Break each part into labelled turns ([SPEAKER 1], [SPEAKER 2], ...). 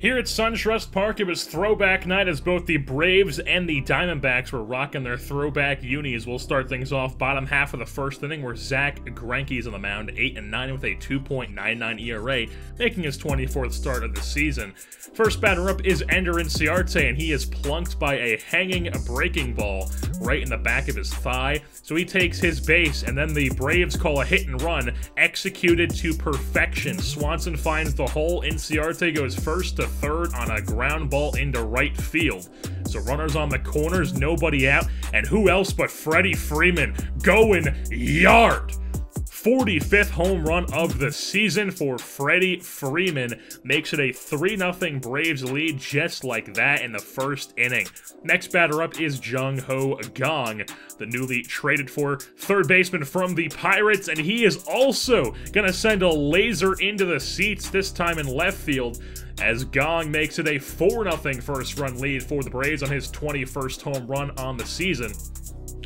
[SPEAKER 1] Here at Suntrust Park, it was throwback night as both the Braves and the Diamondbacks were rocking their throwback unis. We'll start things off bottom half of the first inning where Zach Greinke's on the mound, 8-9 with a 2.99 ERA, making his 24th start of the season. First batter up is Ender Inciarte, and he is plunked by a hanging breaking ball right in the back of his thigh. So he takes his base, and then the Braves call a hit and run, executed to perfection. Swanson finds the hole. Inciarte goes first to third on a ground ball into right field. So runners on the corners, nobody out, and who else but Freddie Freeman going yard. 45th home run of the season for Freddie Freeman makes it a 3-0 Braves lead just like that in the first inning. Next batter up is Jung-Ho Kang, the newly traded for third baseman from the Pirates, and he is also going to send a laser into the seats, this time in left field, as Kang makes it a 4-0 first-run lead for the Braves on his 21st home run on the season.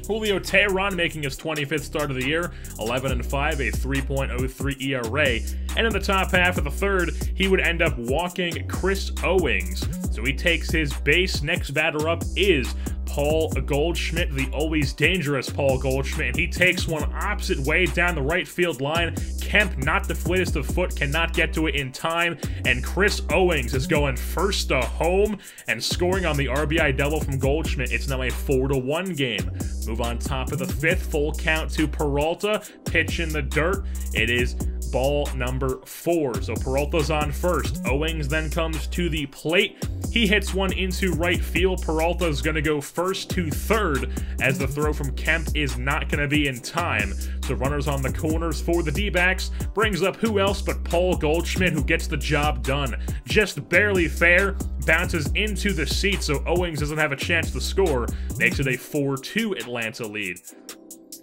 [SPEAKER 1] Julio Teheran making his 25th start of the year, 11-5, a 3.03 ERA. And in the top half of the third, he would end up walking Chris Owings. So he takes his base. Next batter up is Paul Goldschmidt, the always dangerous Paul Goldschmidt, and he takes one opposite way down the right field line. Kemp, not the fleetest of foot, cannot get to it in time, and Chris Owings is going first to home and scoring on the RBI double from Goldschmidt. It's now a 4-1 game. Move on top of the fifth, full count to Peralta, pitch in the dirt. It is ball number 4. So Peralta's on first. Owings then comes to the plate. He hits one into right field. Peralta's going to go first to third as the throw from Kemp is not going to be in time. So runners on the corners for the D-backs brings up who else but Paul Goldschmidt, who gets the job done. Just barely fair. Bounces into the seat, so Owings doesn't have a chance to score. Makes it a 4-2 Atlanta lead.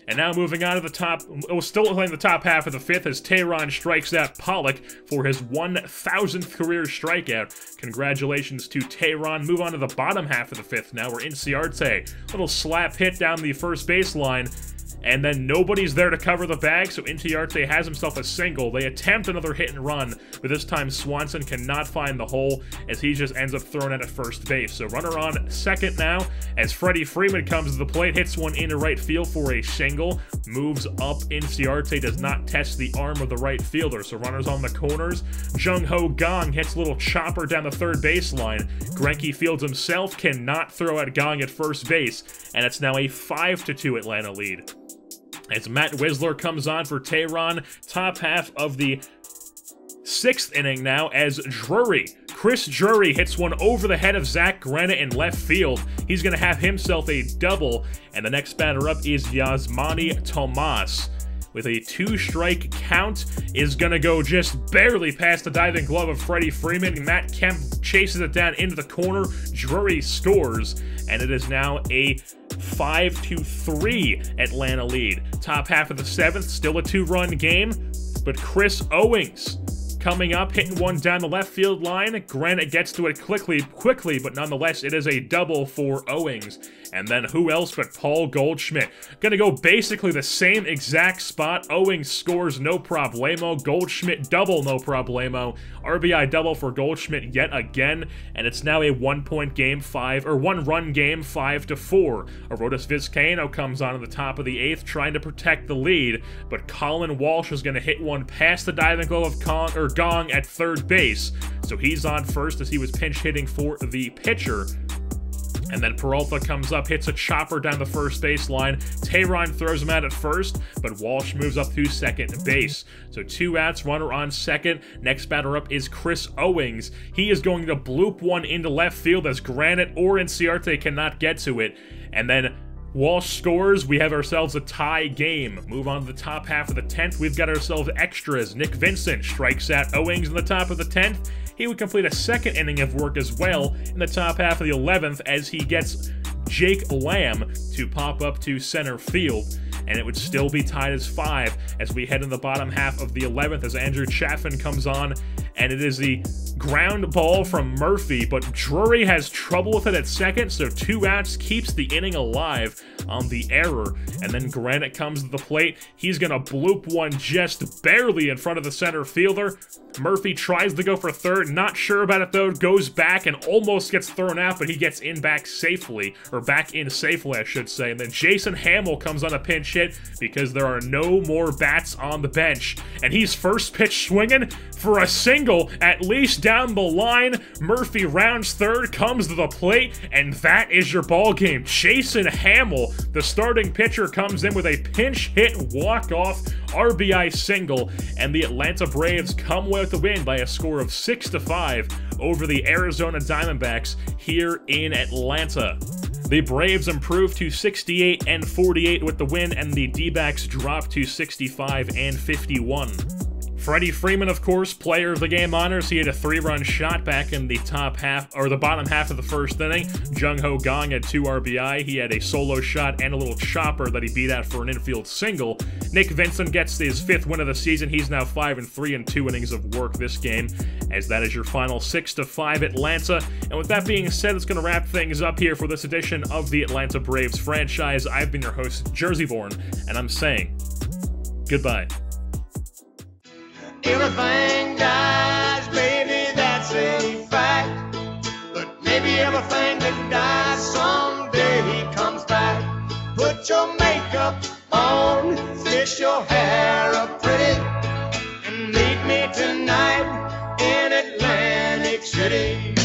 [SPEAKER 1] And now moving on to the top, still playing the top half of the fifth as Teheran strikes out Pollock for his 1,000th career strikeout. Congratulations to Teheran. Move on to the bottom half of the fifth now, where Inciarte, little slap hit down the first baseline, and then nobody's there to cover the bag, so Inciarte has himself a single. They attempt another hit and run, but this time Swanson cannot find the hole as he just ends up throwing it at first base. So runner on second now as Freddie Freeman comes to the plate, hits one into right field for a single, moves up. Inciarte does not test the arm of the right fielder, so runners on the corners. Jung-Ho Kang hits a little chopper down the third baseline. Greinke fields himself, cannot throw at Kang at first base, and it's now a 5-2 Atlanta lead. As Matt Wisler comes on for Teheran, top half of the 6th inning now as Chris Drury hits one over the head of Zach Greinke in left field. He's going to have himself a double, and the next batter up is Yasmani Tomas. With a 2-strike count, is going to go just barely past the diving glove of Freddie Freeman. Matt Kemp chases it down into the corner. Drury scores, and it is now a 5-3 Atlanta lead. Top half of the 7th, still a 2-run game, but Chris Owings coming up, hitting one down the left field line. Greinke gets to it quickly, but nonetheless, it is a double for Owings. And then who else but Paul Goldschmidt? Gonna go basically the same exact spot. Owings scores no problemo. Goldschmidt double no problemo. RBI double for Goldschmidt yet again, and it's now a 1-point game, 1-run game, 5-4. Arodys Vizcaino comes on at the top of the 8th, trying to protect the lead, but Colin Walsh is gonna hit one past the diving glove of Kang at third base, so he's on first as he was pinch hitting for the pitcher. And then Peralta comes up, hits a chopper down the first baseline. Teheran throws him out at first, but Walsh moves up to second base. So 2 outs, runner on second. Next batter up is Chris Owings. He is going to bloop one into left field as Greinke or Inciarte cannot get to it. And then Walsh scores. We have ourselves a tie game. Move on to the top half of the 10th. We've got ourselves extras. Nick Vincent strikes out Owings in the top of the 10th. He would complete a 2nd inning of work as well in the top half of the 11th as he gets Jake Lamb to pop up to center field. And it would still be tied as 5 as we head in the bottom half of the 11th as Andrew Chafin comes on and it is the ground ball from Murphy, but Drury has trouble with it at second, so 2 outs keeps the inning alive on the error. And then Granite comes to the plate. He's gonna bloop one just barely in front of the center fielder. Murphy tries to go for third, not sure about it though, goes back and almost gets thrown out, but he gets in back safely, or back in safely I should say. And then Jason Hamill comes on a pinch hit because there are no more bats on the bench. And he's first pitch swinging for a single, at least down the line. Murphy rounds third, comes to the plate, and that is your ball game. Jason Hamill, the starting pitcher, comes in with a pinch hit walk-off RBI single, and the Atlanta Braves come away with the win by a score of 6-5 over the Arizona Diamondbacks here in Atlanta. The Braves improved to 68-48 with the win, and the D-backs dropped to 65-51. Freddie Freeman, of course, player of the game honors. He had a 3-run shot back in the top half, or the bottom half of the first inning. Jung Ho Gong had 2 RBI. He had a solo shot and a little chopper that he beat out for an infield single. Nick Vincent gets his 5th win of the season. He's now 5-3 in 2 innings of work this game, as that is your final 6-5 Atlanta. And with that being said, it's going to wrap things up here for this edition of the Atlanta Braves franchise. I've been your host, Jerseyborn, and I'm saying goodbye.
[SPEAKER 2] Everything dies, baby, that's a fact. But maybe everything that dies someday comes back. Put your makeup on, fix your hair up pretty, and meet me tonight in Atlantic City.